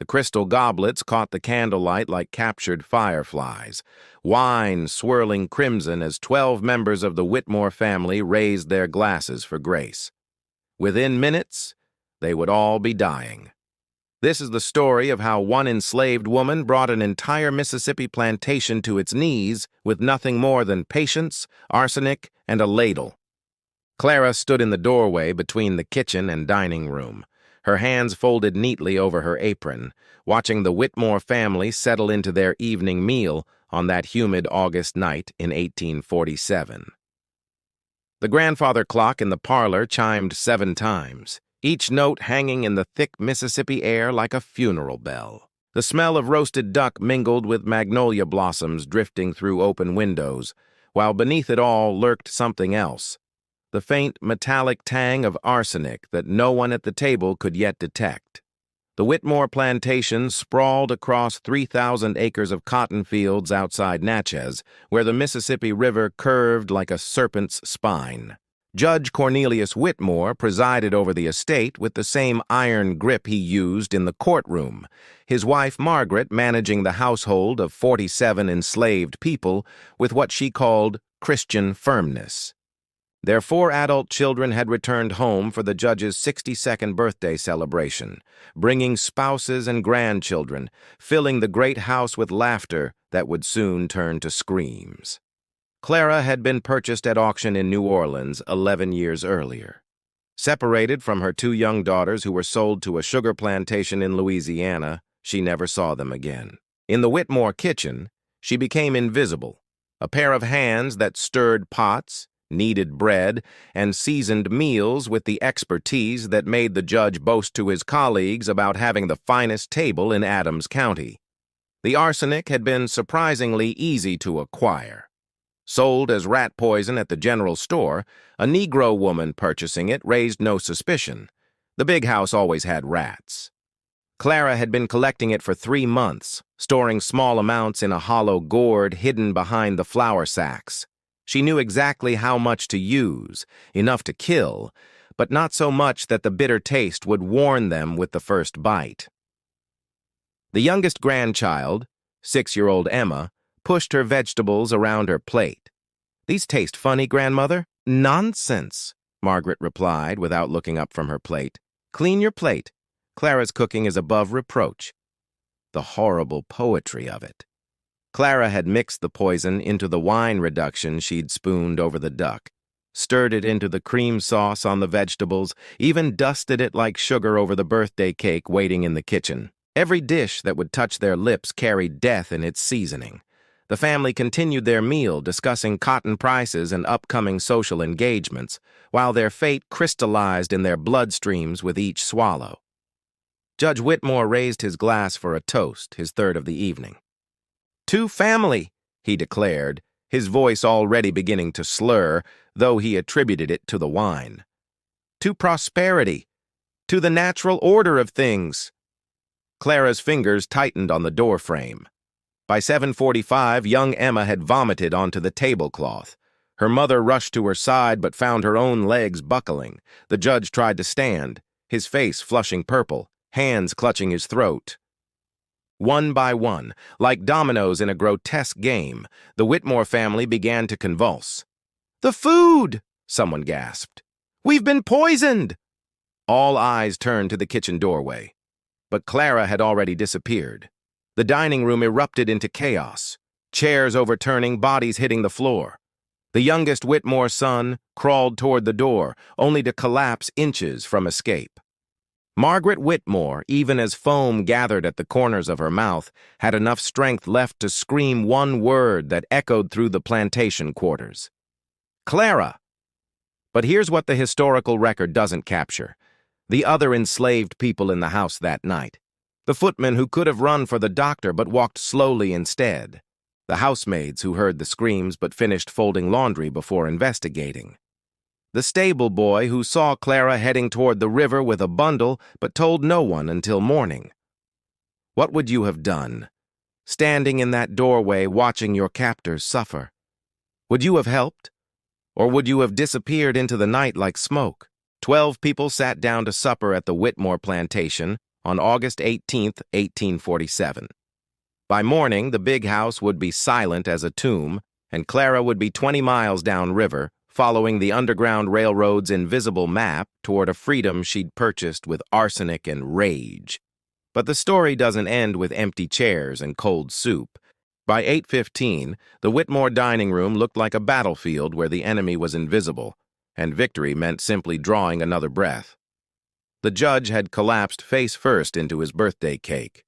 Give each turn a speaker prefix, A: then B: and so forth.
A: The crystal goblets caught the candlelight like captured fireflies, wine swirling crimson as 12 members of the Whitmore family raised their glasses for grace. Within minutes, they would all be dying. This is the story of how one enslaved woman brought an entire Mississippi plantation to its knees with nothing more than patience, arsenic, and a ladle. Clara stood in the doorway between the kitchen and dining room, her hands folded neatly over her apron, watching the Whitmore family settle into their evening meal on that humid August night in 1847. The grandfather clock in the parlor chimed 7 times, each note hanging in the thick Mississippi air like a funeral bell. The smell of roasted duck mingled with magnolia blossoms drifting through open windows, while beneath it all lurked something else, the faint metallic tang of arsenic that no one at the table could yet detect. The Whitmore plantation sprawled across 3,000 acres of cotton fields outside Natchez, where the Mississippi River curved like a serpent's spine. Judge Cornelius Whitmore presided over the estate with the same iron grip he used in the courtroom, his wife Margaret managing the household of 47 enslaved people with what she called Christian firmness. Their 4 adult children had returned home for the judge's 62nd birthday celebration, bringing spouses and grandchildren, filling the great house with laughter that would soon turn to screams. Clara had been purchased at auction in New Orleans 11 years earlier. Separated from her 2 young daughters who were sold to a sugar plantation in Louisiana, she never saw them again. In the Whitmore kitchen, she became invisible, a pair of hands that stirred pots, kneaded bread, and seasoned meals with the expertise that made the judge boast to his colleagues about having the finest table in Adams County. The arsenic had been surprisingly easy to acquire. Sold as rat poison at the general store, a Negro woman purchasing it raised no suspicion. The big house always had rats. Clara had been collecting it for 3 months, storing small amounts in a hollow gourd hidden behind the flour sacks. She knew exactly how much to use, enough to kill, but not so much that the bitter taste would warn them with the first bite. The youngest grandchild, 6-year-old Emma, pushed her vegetables around her plate. "These taste funny, grandmother?" "Nonsense," Margaret replied without looking up from her plate. "Clean your plate. Clara's cooking is above reproach." The horrible poetry of it. Clara had mixed the poison into the wine reduction she'd spooned over the duck, stirred it into the cream sauce on the vegetables, even dusted it like sugar over the birthday cake waiting in the kitchen. Every dish that would touch their lips carried death in its seasoning. The family continued their meal, discussing cotton prices and upcoming social engagements, while their fate crystallized in their bloodstreams with each swallow. Judge Whitmore raised his glass for a toast, his third of the evening. "To family," he declared, his voice already beginning to slur, though he attributed it to the wine. "To prosperity. To the natural order of things." Clara's fingers tightened on the doorframe. By 7:45, young Emma had vomited onto the tablecloth. Her mother rushed to her side but found her own legs buckling. The judge tried to stand, his face flushing purple, hands clutching his throat. One by one, like dominoes in a grotesque game, the Whitmore family began to convulse. "The food!" someone gasped. "We've been poisoned!" All eyes turned to the kitchen doorway. But Clara had already disappeared. The dining room erupted into chaos, chairs overturning, bodies hitting the floor. The youngest Whitmore son crawled toward the door, only to collapse inches from escape. Margaret Whitmore, even as foam gathered at the corners of her mouth, had enough strength left to scream one word that echoed through the plantation quarters. "Clara!" But here's what the historical record doesn't capture: the other enslaved people in the house that night. The footman who could have run for the doctor but walked slowly instead. The housemaids who heard the screams but finished folding laundry before investigating. The stable boy who saw Clara heading toward the river with a bundle but told no one until morning. What would you have done, standing in that doorway watching your captors suffer? Would you have helped? Or would you have disappeared into the night like smoke? 12 people sat down to supper at the Whitmore plantation, on August 18, 1847. By morning, the big house would be silent as a tomb, and Clara would be 20 miles downriver, following the Underground Railroad's invisible map toward a freedom she'd purchased with arsenic and rage. But the story doesn't end with empty chairs and cold soup. By 8:15, the Whitmore dining room looked like a battlefield where the enemy was invisible, and victory meant simply drawing another breath. The judge had collapsed face first into his birthday cake.